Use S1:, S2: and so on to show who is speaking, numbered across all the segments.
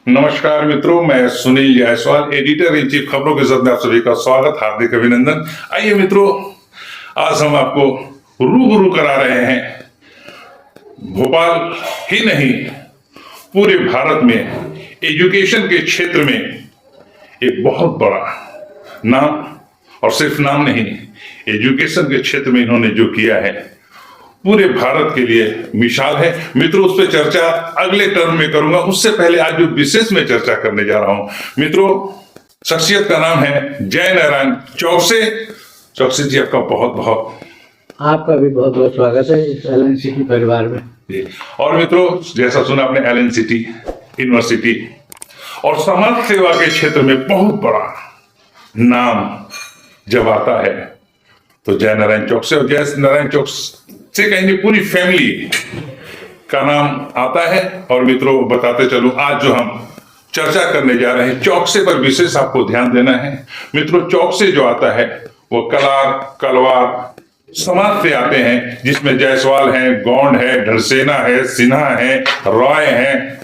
S1: नमस्कार मित्रों, मैं Sunil Jaiswal, editor in chief खबरों के साथ में आप सभी का स्वागत, हार्दिक अभिनंदन। आइए मित्रों, आज हम आपको रूबरू करा रहे हैं भोपाल ही नहीं पूरे भारत में एजुकेशन के क्षेत्र में एक बहुत बड़ा नाम, और सिर्फ नाम नहीं, एजुकेशन के क्षेत्र में इन्होंने जो किया है पूरे भारत के लिए मिसाल है। मित्रों, उस पर चर्चा अगले टर्म में करूंगा। उससे पहले आज जो विशेष में चर्चा करने जा रहा हूं मित्रों, शख्सियत का नाम है जय नारायण चौकसे। चौकसे जी, आपका बहुत बहुत,
S2: आपका भी बहुत बहुत स्वागत है इस एलन सिटी परिवार में।
S1: और मित्रों, जैसा सुना आपने, एलन सिटी यूनिवर्सिटी और समाज सेवा के क्षेत्र में बहुत बड़ा नाम जब आता है तो जय नारायण चौकसे, और जय नारायण चौकसे से कहेंगे पूरी फैमिली का नाम आता है। और मित्रों, बताते चलूं, आज जो हम चर्चा करने जा रहे हैं चौकसे पर विशेष आपको ध्यान देना है। मित्रों, चौकसे जो आता है वो कलार, कलवार समाज से आते हैं, जिसमें जायसवाल है, गौंड है, ढलसेना है, सिन्हा है, रॉय है,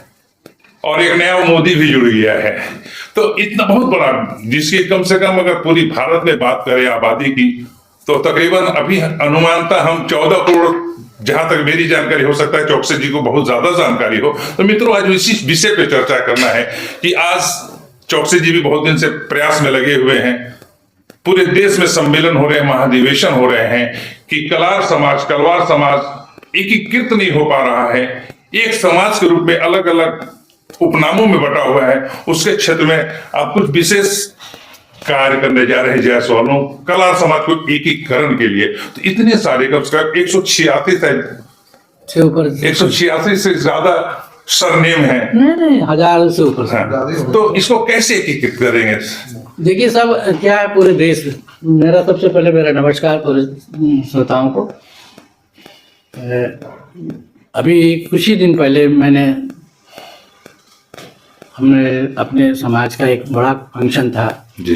S1: और एक नया मोदी भी जुड़ गया है। तो इतना बहुत बड़ा, जिसकी कम से कम अगर पूरी भारत में बात करें आबादी की, तो तकरीबन अभी अनुमानता हम 14 करोड़, जहां तक मेरी जानकारी, हो सकता है चौकसे जी को बहुत ज्यादा जानकारी हो। तो मित्रों, आज इसी विषय पे चर्चा करना है कि आज चौकसे जी भी बहुत दिन से प्रयास में लगे हुए हैं। पूरे देश में सम्मेलन हो रहे हैं, महाधिवेशन हो रहे हैं कि कलार समाज, कलवार समाज एकीकृत नहीं हो पा रहा है, एक समाज के रूप में अलग अलग उपनामों में बटा हुआ है। उसके क्षेत्र में आप कुछ विशेष कार्य करने जा रहे हैं जायसवालों, कलार समाज को एकीकरण के लिए। तो इतने सारे, कम से कम 186 से ज्यादा सरनेम है।
S2: नहीं, 1000 से ऊपर।
S1: हाँ, तो इसको कैसे एकीकृत करेंगे?
S2: देखिए, सब क्या है, पूरे देश में मेरा सबसे पहले मेरा नमस्कार पूरे श्रोताओं को। अभी कुछ ही दिन पहले हमने अपने समाज का एक बड़ा फंक्शन था
S1: जी,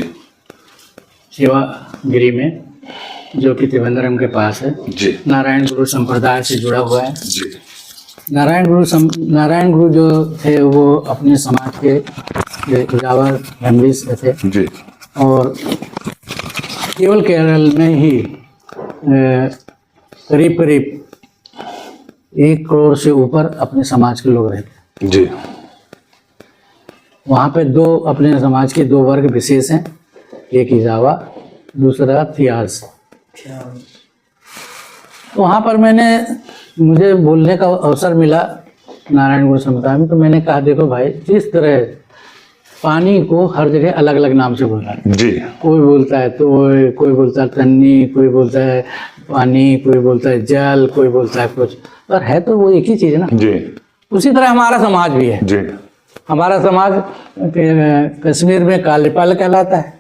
S2: सेवागिरी में, जो कि त्रिवेंद्रम के पास है
S1: जी,
S2: नारायण गुरु संप्रदाय से जुड़ा हुआ है
S1: जी।
S2: नारायण गुरु जो थे वो अपने समाज के उजावर फैमिली से थे
S1: जी, और
S2: केवल केरल में ही करीब करीब 1 करोड़ से ऊपर अपने समाज के लोग रहते
S1: जी।
S2: वहाँ पे अपने समाज के 2 वर्ग विशेष हैं, एक इजावा, दूसरा थियाज। वहाँ पर मुझे बोलने का अवसर मिला नारायण गुरु समुदाय में। तो मैंने कहा, देखो भाई, जिस तरह पानी को हर जगह अलग अलग नाम से बोल रहा है
S1: जी,
S2: कोई बोलता है तो, कोई बोलता है तन्नी, कोई बोलता है पानी, कोई बोलता है जल, कोई बोलता है कुछ, पर है तो वो एक ही चीज़ है ना
S1: जी।
S2: उसी तरह हमारा समाज भी है
S1: जी।
S2: हमारा समाज कश्मीर में कालीपाल कहलाता है,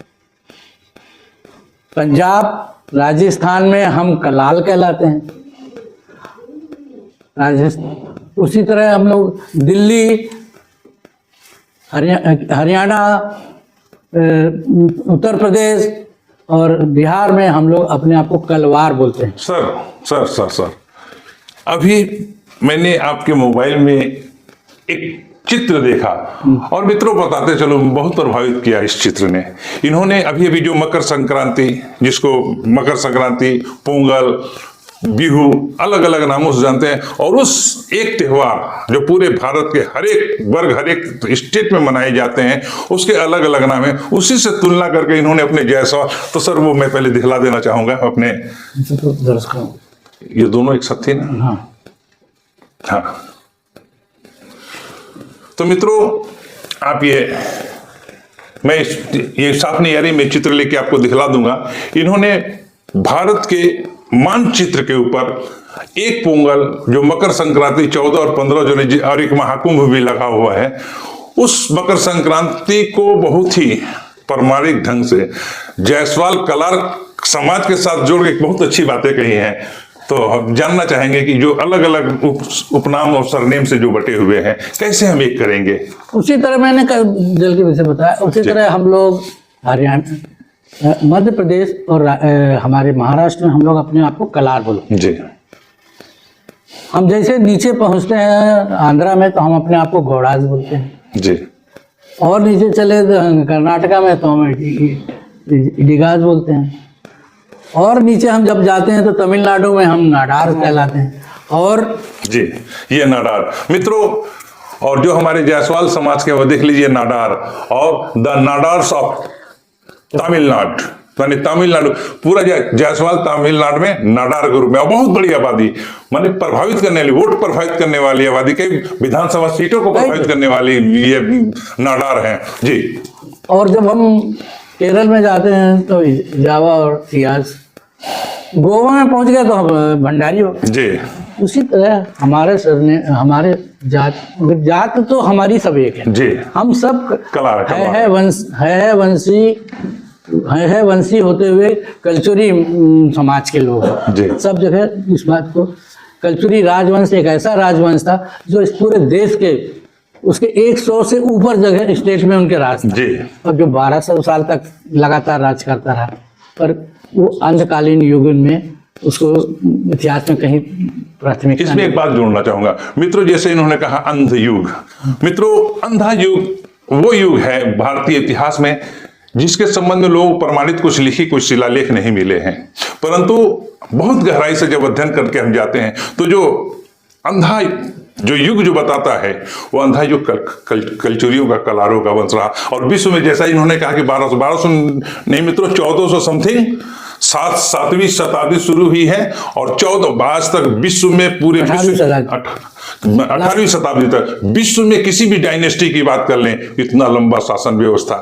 S2: पंजाब राजस्थान में हम कलाल कहलाते हैं, उसी तरह हम लोग दिल्ली, हरियाणा, उत्तर प्रदेश और बिहार में हम लोग अपने आप को कलवार बोलते हैं।
S1: सर, अभी मैंने आपके मोबाइल में एक चित्र देखा, और मित्रों बताते चलो, बहुत प्रभावित किया इस चित्र ने। इन्होंने अभी जो मकर संक्रांति, जिसको मकर संक्रांति, पोंगल, बिहू अलग अलग नामों से जानते हैं, और उस एक त्योहार जो पूरे भारत के हर एक वर्ग, हर एक स्टेट में मनाए जाते हैं, उसके अलग अलग नाम है। उसी से तुलना करके इन्होंने अपने जायसवाल, तो सर वो मैं पहले दिखला देना चाहूंगा अपने
S2: दर्शकों।
S1: ये दोनों एक साथ थे ना? हाँ। तो मित्रों, आप मैं ये साथ नहीं यारी में चित्र लेके आपको दिखला दूंगा। इन्होंने भारत के मानचित्र के ऊपर एक पोंगल, जो मकर संक्रांति 14 और 15 जनवरी, और एक महाकुंभ भी लगा हुआ है, उस मकर संक्रांति को बहुत ही पारंपरिक ढंग से जायसवाल कलार समाज के साथ जोड़ के बहुत अच्छी बातें कही हैं। तो हम जानना चाहेंगे कि जो अलग अलग उपनाम और सरनेम से जो बटे हुए हैं, कैसे हम एक करेंगे?
S2: उसी तरह मैंने जल के विषय बताया, उसी तरह हम लोग हरियाणा, मध्य प्रदेश और हमारे महाराष्ट्र में हम लोग अपने आप को कलार बोलते हैं।
S1: जी।
S2: हम जैसे नीचे पहुंचते हैं आंध्रा में तो हम अपने आप को घोड़ाज बोलते हैं
S1: जी।
S2: और नीचे चले कर्नाटका में तो हम इडिगाज बोलते हैं और नीचे हम जब जाते हैं तो तमिलनाडु में हम नाडार कहलाते हैं। और
S1: जी, ये नाडार मित्रों, और जो हमारे जायसवाल समाज के वो देख लीजिए नाडार, और द नाडार्स ऑफ तमिलनाडु, माने तमिलनाडु, पूरा जायसवाल तमिलनाडु में नाडार के रूप में, और बहुत बड़ी आबादी, माने प्रभावित करने वाली, वोट प्रभावित करने वाली आबादी, कई विधानसभा सीटों को प्रभावित करने वाली ये नाडार हैं। जी।
S2: और जब हम केरल में जाते हैं तो जावा और सियाज, गोवा में पहुंच गए तो हम भंडारी हो गए।
S1: जी।
S2: उसी तरह हमारे जात तो हमारी सब एक है
S1: जी।
S2: हम सब
S1: कलार
S2: है वंशी होते हुए कल्चुरी समाज के लोग हैं।
S1: जी।
S2: सब जगह इस बात को, कल्चुरी राजवंश एक ऐसा राजवंश था जो इस पूरे देश के उसके 100 से ऊपर जगह स्टेट में उनके राज था।
S1: जी।
S2: और जो 1200 साल तक लगातार राज करता रहा, पर वो अंधकालीन युग में उसको इतिहास में कहीं प्राथमिकता।
S1: इसमें एक बात जोड़ना चाहूंगा मित्रों, जैसे इन्होंने कहा अंध युग, मित्रों अंधा युग वो युग है भारतीय इतिहास में जिसके संबंध में लोग प्रमाणित कुछ लिखी, कुछ शिलालेख नहीं मिले हैं, परंतु बहुत गहराई से जब अध्ययन करके हम जाते हैं तो जो अंधा जो युग जो बताता है वो अंधा युग कल्चुरियों का, कलारों का वंश रहा। और विश्व में जैसा इन्होंने कहा कि 1200 नहीं मित्रों 1400 समथिंग 7वीं शताब्दी शुरू हुई है और 14 आज तक विश्व में पूरे 18वीं शताब्दी तक विश्व में किसी भी डायनेस्टी की बात कर लें, इतना लंबा शासन व्यवस्था,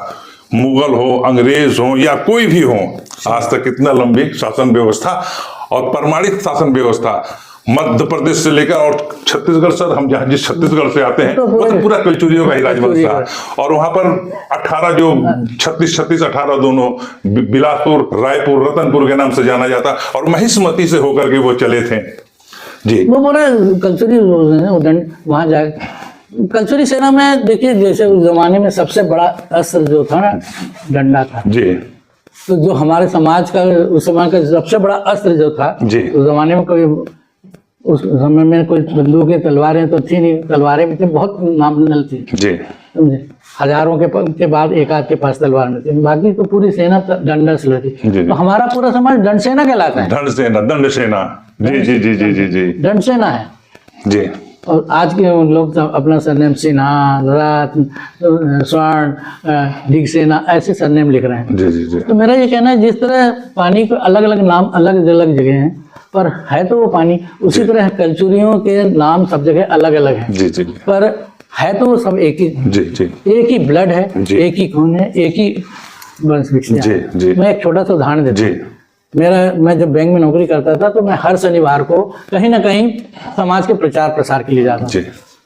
S1: मुगल हो, अंग्रेज हो या कोई भी हो, आज तक इतना लंबी शासन व्यवस्था और प्रमाणित शासन व्यवस्था मध्य प्रदेश से लेकर और छत्तीसगढ़, सर हम जहाँ जिस छत्तीसगढ़ से आते हैं वो तो पूरा कल्चुरियों का ही राजवंश था। और वहां पर 18 जो 36 18 दोनों बिलासपुर, रायपुर, रतनपुर के नाम से जाना जाता और महिष्मती से होकर के वो चले थे। जी।
S2: वो पूरा कल्चुरी वहां जाए। कल्चुरी सेना में देखिए जैसे उस जमाने में सबसे बड़ा अस्त्र जो था ना डंडा था।
S1: जी।
S2: तो जो हमारे समाज का उस समय का सबसे बड़ा अस्त्र जो था,
S1: जी।
S2: उस जमाने में कोई, उस समय में कोई बंदूकें तलवारें तो थी नहीं, तलवारें भी थी बहुत नॉमिनल थी। जी। समझे, हजारों के बाद एक आध के पास तलवार में थी, बाकी तो पूरी सेना डंडा से लड़ी। तो हमारा पूरा समाज दंड सेना कहलाता है। दंड सेना। जी जी जी जी जी जी दंड सेना है। जी। और आज के लोग अपना सरनेम सिन्हा, रत्न, स्वर्ण, दिग सेना ऐसे सरनेम लिख रहे हैं। जी जी जी। तो मेरा ये कहना है जिस तरह पानी को अलग अलग नाम अलग अलग जगह हैं पर है तो वो पानी, उसी तरह कल्चुरियों के नाम सब जगह अलग अलग हैं। जी जी। पर है तो वो सब एक ही। जी जी। एक ही ब्लड है, एक ही खून है, एक ही वंश विषय। जी जी। मैं एक छोटा सा उदाहरण देता हूँ। मैं जब बैंक में नौकरी करता था तो मैं हर शनिवार को कहीं ना कहीं समाज के प्रचार प्रसार के लिए जाता था।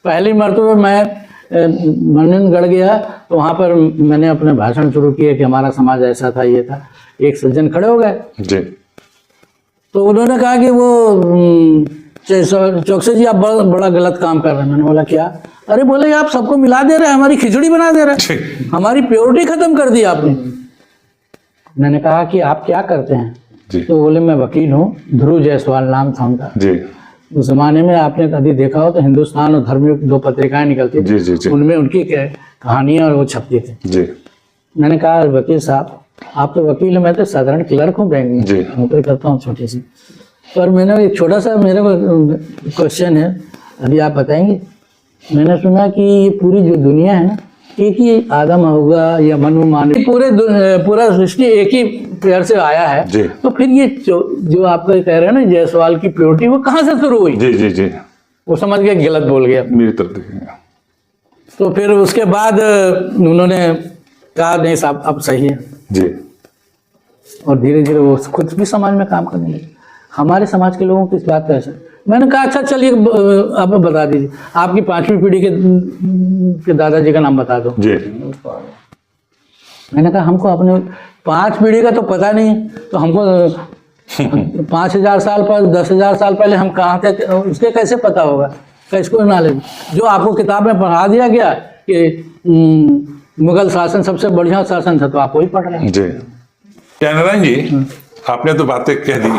S2: पहली मरतबा मैं मन्नतगढ़ गया तो वहां पर मैंने अपने भाषण शुरू किए कि हमारा समाज ऐसा था, ये था। एक सज्जन खड़े हो गए जी। तो उन्होंने कहा कि वो चौकसे जी आप बड़ा गलत काम कर रहे हैं। मैंने बोला क्या? अरे बोले आप सबको मिला दे रहे हैं, हमारी खिचड़ी बना दे रहे हैं, हमारी प्योरिटी खत्म कर दी आपने। मैंने कहा कि आप क्या करते हैं? तो बोले मैं वकील हूँ, ध्रुव जायसवाल नाम था उनका। उस जमाने में आपने कभी देखा हो तो हिंदुस्तान और धर्मयुग 2 पत्रिकाएं निकलती थी, उनमें उनकी कहानियां और वो छपती थी। मैंने कहा वकील साहब आप तो वकील है, मैं तो साधारण क्लर्क हूँ बैंक में, नौकरी करता हूँ छोटी सी। पर मैंने एक छोटा सा मेरे को क्वेश्चन है, अभी आप बताएंगे। मैंने सुना कि ये पूरी जो दुनिया है ना, एक ही आदम होगा या मनु मानव, पूरा सृष्टि एक ही पेड़ से आया है। तो फिर ये जो आप कह रहे हैं ना जायसवाल की प्योरिटी, वो कहाँ से शुरू हुई? जी जी जी। वो समझ के गलत बोल गया मेरी तरफ। तो फिर उसके बाद उन्होंने कहा नहीं साहब अब सही है जी। और धीरे धीरे वो खुद भी समाज में काम करने लगे। हमारे समाज के लोगों की इस बात का असर। मैंने कहा अच्छा चलिए आप बता दीजिए आपकी 5वीं पीढ़ी के दादाजी का नाम बता दो जी। मैंने कहा हमको अपने 5 पीढ़ी का तो पता नहीं, तो हमको 5,000 साल पर 10,000 साल पहले हम कहाँ थे उसके कैसे पता होगा, कैसे नॉलेज? जो आपको किताब में पढ़ा दिया गया कि मुगल शासन सबसे बढ़िया शासन था, तो आप वही पढ़ रहे हैं।
S1: जी नारायण जी, आपने तो बातें कह दी।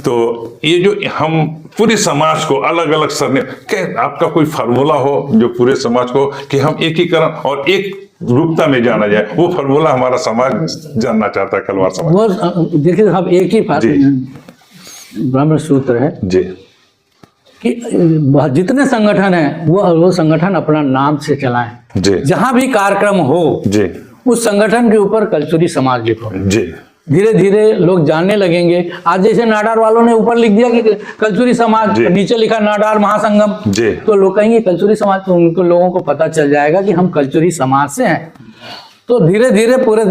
S1: तो ये जो हम पूरे समाज को अलग अलग सरनेम, क्या आपका कोई फार्मूला हो जो पूरे समाज को कि हम एकीकरण और एक रूपता में जाना जाए, वो फार्मूला हमारा समाज जानना चाहता है, कलवार समाज।
S2: वो देखिए हम एक ही ब्राह्मण सूत्र है
S1: जी
S2: कि जितने संगठन है वो संगठन अपना नाम से चलाएं।
S1: जी
S2: जहां भी कार्यक्रम हो
S1: जी
S2: उस संगठन के ऊपर कल्चुरी समाज लिखो।
S1: जी
S2: धीरे धीरे लोग जानने लगेंगे। आज जैसे नाडार वालों ने ऊपर लिख दिया कि कल्चुरी समाज, नीचे लिखा नाडार महासंगम,
S1: जी
S2: तो लोग कहेंगे कल्चुरी समाज, तो उनको लोगों को पता चल जाएगा कि हम कल्चुरी समाज से हैं। तो धीरे धीरे पूरे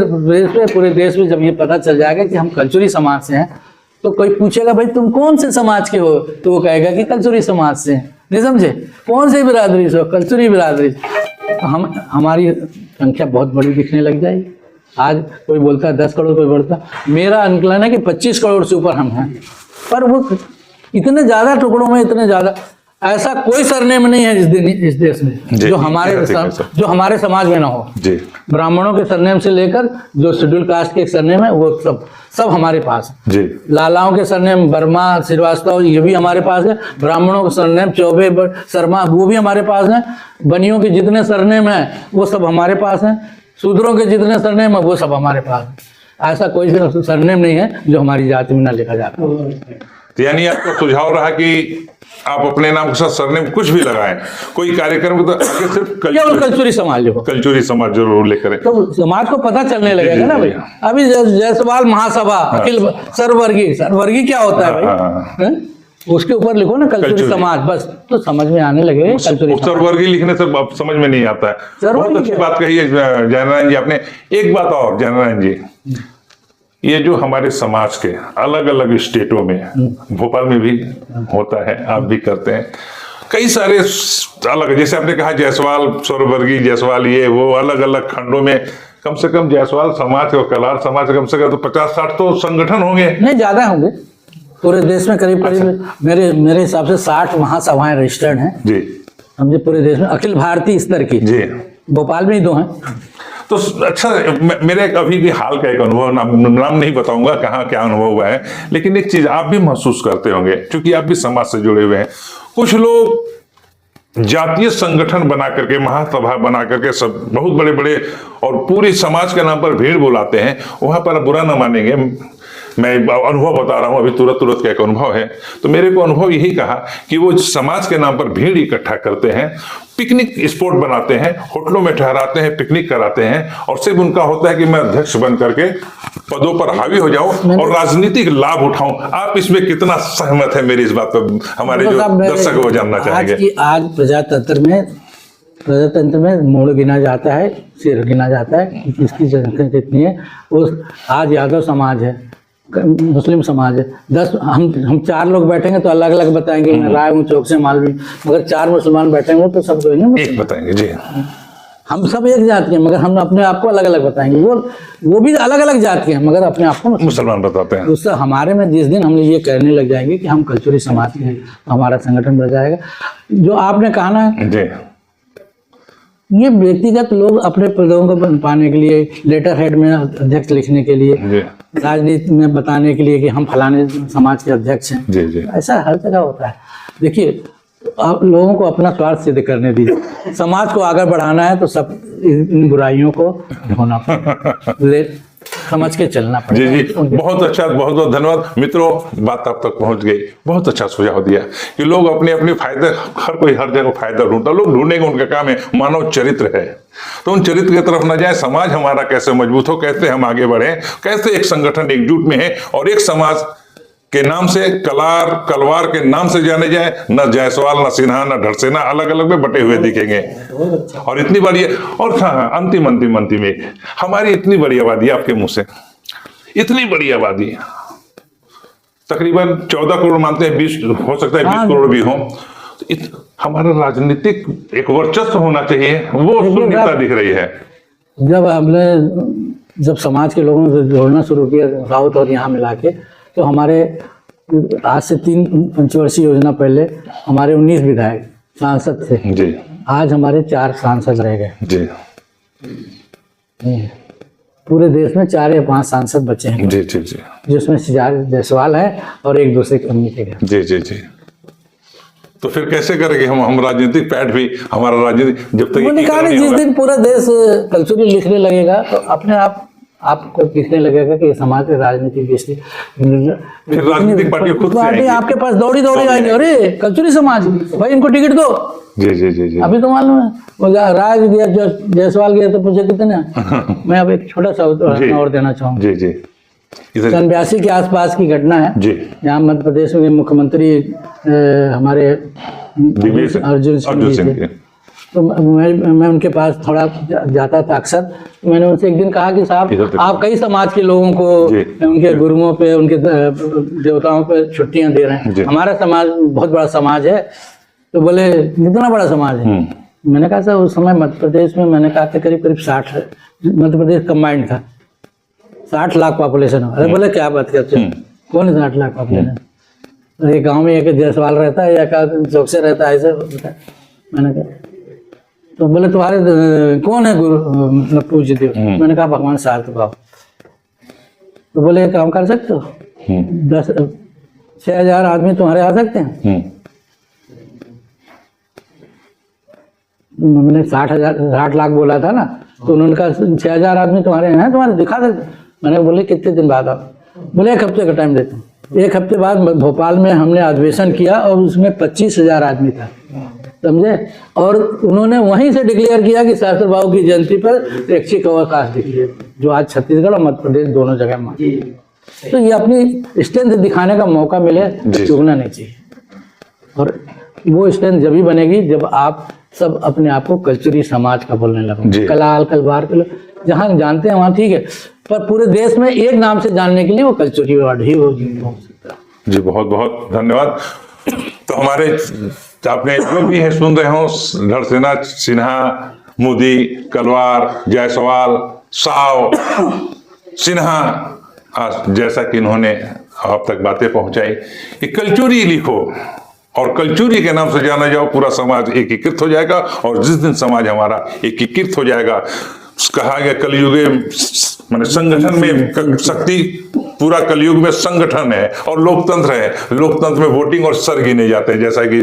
S2: देश में जब ये पता चल जाएगा कि हम कल्चुरी समाज से हैं, तो कोई पूछेगा भाई तुम कौन से समाज के हो, तो वो कहेगा कि कल्चुरी समाज से। नहीं समझे? कौन से बिरादरी से हो? कल्चुरी बिरादरी। तो हमारी संख्या बहुत बड़ी दिखने लग जाएगी। आज कोई बोलता है 10 करोड़, कोई बोलता है, मेरा अनुकलन है कि 25 करोड़ से ऊपर हम हैं। पर वो इतने ज्यादा टुकड़ों में, इतने ज्यादा, ऐसा कोई सरनेम नहीं है इस देश में जो हमारे समाज में ना हो।
S1: जी
S2: ब्राह्मणों के सरनेम से लेकर जो शेड्यूल कास्ट के सरनेम है वो सब हमारे पास है।
S1: जी
S2: लालाओं के सरनेम वर्मा, श्रीवास्तव, ये भी हमारे पास है। ब्राह्मणों के सरनेम चौबे, शर्मा, वो भी हमारे पास है। बनियों के जितने सरनेम है वो सब हमारे पास है। शूद्रों के जितने सरनेम है वो सब हमारे पास है। ऐसा कोई सरनेम नहीं है जो हमारी जाति में ना लिखा जाता।
S1: तो यानी आपका सुझाव रहा कि आप अपने नाम के साथ सरनेम कुछ भी लगाएं, कोई कार्यक्रम तो सिर्फ
S2: कल्चुरी समाज लिखो,
S1: कल्चुरी समाज जरूर लेकर,
S2: तो समाज को पता चलने लगेगा ना भाई। अभी जायसवाल महासभा अखिल सर्ववर्गीय क्या होता है भाई, उसके ऊपर लिखो ना कल्चुरी समाज, बस तो समझ में आने लगे।
S1: सर्ववर्गीय लिखने से अब समझ में नहीं आता है। बहुत अच्छी बात कही है जयनारायण जी आपने। एक बात और जयनारायण जी, ये जो हमारे समाज के अलग अलग स्टेटों में, भोपाल में भी होता है, आप भी करते हैं, कई सारे अलग, जैसे आपने कहा जायसवाल, सर्ववर्गीय जायसवाल, ये वो अलग अलग खंडों में कम से कम जायसवाल समाज और कलार समाज कम से कम तो 50-60 तो संगठन होंगे।
S2: नहीं, ज्यादा होंगे पूरे देश में। करीब मेरे हिसाब से 60 महासभाएं रजिस्टर्ड हैं जी, समझे, पूरे देश में, अखिल भारतीय स्तर की जी। भोपाल में ही 2 हैं।
S1: तो अच्छा, मेरे अभी भी हाल का एक अनुभव, नाम नहीं बताऊंगा कहाँ क्या अनुभव हुआ है, लेकिन एक चीज आप भी महसूस करते होंगे क्योंकि आप भी समाज से जुड़े हुए हैं। कुछ लोग जातीय संगठन बना करके, महासभा बना करके, सब बहुत बड़े बड़े और पूरी समाज के नाम पर भीड़ बुलाते हैं। वहां पर बुरा ना मानेंगे, मैं अनुभव बता रहा हूं, अभी तुरंत का एक अनुभव है। तो मेरे को अनुभव यही कहा कि वो समाज के नाम पर भीड़ इकट्ठा करते हैं, पिकनिक स्पॉट बनाते हैं, होटलों में ठहराते हैं, पिकनिक कराते हैं, और सिर्फ उनका होता है कि मैं अध्यक्ष बन करके पदों पर हावी हो जाऊं और राजनीतिक लाभ उठाऊं। आप इसमें कितना सहमत है मेरी इस बात पर? हमारे जो दर्शक वो जानना चाहेंगे।
S2: आज प्रजातंत्र में मोड़ गिना जाता है, सिर गिना जाता है कि किसकी जनसंख्या कितनी है। उस आज यादव समाज है, मुस्लिम समाज है, 10 हम 4 लोग बैठेंगे तो अलग अलग बताएंगे, मैं राय हूँ चौक से मालवी, मगर 4 मुसलमान बैठेंगे तो सब
S1: एक बताएंगे जी।
S2: हम सब एक जात के हैं मगर हम अपने आप को अलग अलग बताएंगे। वो भी अलग अलग जात के हैं मगर अपने आप को
S1: मुसलमान बताते हैं।
S2: उससे हमारे में जिस दिन हम ये कहने लग जाएंगे कि हम कल्चुरी समाज के हैं, हमारा संगठन बढ़ जाएगा। जो आपने कहा ना जी, ये व्यक्तिगत लोग अपने पदों को पाने के लिए, लेटर हेड में अध्यक्ष लिखने के लिए, राजनीति में बताने के लिए कि हम फलाने समाज के अध्यक्ष हैं जी जी, ऐसा हर जगह होता है। देखिए, आप लोगों को अपना स्वार्थ सिद्ध करने दीजिए। समाज को आगे बढ़ाना है तो सब इन बुराइयों को होना समझ के चलना पड़ेगा।
S1: जी जी, बहुत अच्छा, बहुत बहुत धन्यवाद मित्रों, बात आप तक पहुंच गई। बहुत अच्छा सुझाव दिया कि लोग अपने अपने फायदे, हर कोई हर जगह फायदा ढूंढता, लोग ढूंढेंगे, उनका काम है, मानव चरित्र है, तो उन चरित्र की तरफ न जाए। समाज हमारा कैसे मजबूत हो, कैसे हम आगे बढ़े, कैसे एक संगठन एकजुट में है और एक समाज के नाम से, कलवार के नाम से जाने जाए, न जायसवाल, न सिन्हा, न ढरसेना, अलग अलग में बटे हुए दिखेंगे। और इतनी बड़ी, और अंतिम में हमारी इतनी बड़ी आबादी, आपके मुंह से इतनी बड़ी आबादी, तकरीबन 14 करोड़ मानते हैं, 20 हो सकता है 20 करोड़ भी हो, तो हमारा राजनीतिक एक वर्चस्व होना चाहिए, वो शून्यता दिख रही है।
S2: जब समाज के लोगों से जोड़ना शुरू किया साउथ और यहाँ मिला के, तो हमारे आज से 3 पंचवर्षीय योजना पहले हमारे 19 विधायक सांसद थे
S1: जी
S2: आज हमारे 4 सांसद रह गए
S1: जी
S2: पूरे देश में 4 या 5 सांसद बचे हैं
S1: जी जी जी
S2: जिसमें सिद्धार्थ जायसवाल है और एक दूसरे कम्युनिटी के
S1: जी जी जी। तो फिर कैसे करेंगे हम राजनीतिक पैठ भी हमारा राजनीतिक जब तक
S2: उन्होंने कहा
S1: नहीं
S2: जिस
S1: होगा।
S2: दिन पूरा देश कल्चरली लिखने लगेगा तो अपने आप आपको दिखने लगेगा कि समाज के राजनीति की
S1: फिर राजनीतिक पार्टी खुद से आएंगी।
S2: आपके पास दौड़ी आएंगे, अरे कल्चरली समाज भाई इनको टिकट दो।
S1: जी जी जी जी
S2: अभी तो मालूम है वो राज गया जायसवाल गया तो पूछे कितने मैं अब एक छोटा सा उदाहरण और देना चाहूँगा।
S1: जी जी इधर
S2: 82 के आसपास की घटना है
S1: जी
S2: यहाँ मध्य प्रदेश में मुख्यमंत्री हमारे अर्जुन सिंह जी थे। तो मैं उनके पास थोड़ा जाता था अक्सर। तो मैंने उनसे एक दिन कहा कि साहब आप कई समाज के लोगों को उनके गुरुओं पे उनके देवताओं पे छुट्टियां दे रहे हैं, हमारा समाज बहुत बड़ा समाज है। तो बोले कितना बड़ा समाज है? मैंने कहा सर उस समय मध्य प्रदेश में मैंने कहा करीब 60 मध्य प्रदेश कंबाइंड था 60 लाख पॉपुलेशन। अरे बोले क्या बात करते हो कौन है 60 लाख पॉपुलेशन? एक गाँव में एक जायसवाल रहता है या चौक से रहता है ऐसे। मैंने कहा तो बोले तुम्हारे कौन है गुरु मतलब पूज्य देव? मैंने कहा भगवान सार्थ बाबा। तो बोले काम कर सकते हो 6,000 आदमी तुम्हारे आ सकते हैं? मैंने 60 लाख बोला था ना तो उन्होंने कहा 6,000 आदमी तुम्हारे हैं तुम्हारे दिखा सकते। मैंने बोले कितने दिन बाद आप? बोले 1 हफ्ते का टाइम देते हैं। 1 हफ्ते बाद भोपाल में हमने अधिवेशन किया और उसमें 25,000 आदमी था समझे। और उन्होंने वहीं से डिक्लेयर किया कि शास्त्री बाबू की जयंती पर ऐच्छिक अवकाश डिक्लेयर जो आज छत्तीसगढ़ और मध्य प्रदेश दोनों जगह में। तो ये अपनी स्ट्रेंथ दिखाने का मौका मिले तो चूकना नहीं चाहिए। और वो स्ट्रेंथ जब ही बनेगी जब आप सब अपने आप को कल्चरी समाज का बोलने लगो। कलाल कलवार के जहाँ जानते हैं वहाँ ठीक है पर पूरे देश में एक नाम से जानने के लिए वो कल्चरी वर्ड ही हो सकता है।
S1: जी बहुत बहुत धन्यवाद। तो हमारे आपने जो भी है सुन रहे हो धड़सेना सिन्हा मोदी कलवार जायसवाल साव सिन्हा जैसा कि इन्होंने आप तक बातें पहुंचाई कि कल्चरी लिखो और कल्चरी के नाम से जाना जाओ पूरा समाज एकीकृत हो जाएगा। और जिस दिन समाज हमारा एकीकृत हो जाएगा कहा गया कलयुगे माने संगठन में शक्ति पूरा कलयुग में संगठन है और लोकतंत्र है। लोकतंत्र में वोटिंग और सर गिने जाते हैं जैसा कि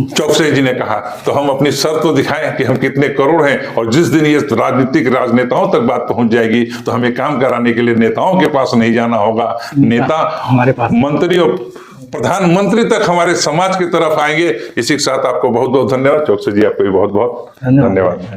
S1: चौकसे जी ने कहा। तो हम अपनी सर तो दिखाएं कि हम कितने करोड़ हैं। और जिस दिन ये राजनीतिक राजनेताओं तक बात पहुंच जाएगी तो हमें काम कराने के लिए नेताओं के पास नहीं जाना होगा। नेता
S2: हमारे पास
S1: मंत्री और प्रधानमंत्री तक हमारे समाज की तरफ आएंगे। इसी के साथ आपको बहुत बहुत धन्यवाद। चौकसे जी आपको भी बहुत बहुत धन्यवाद।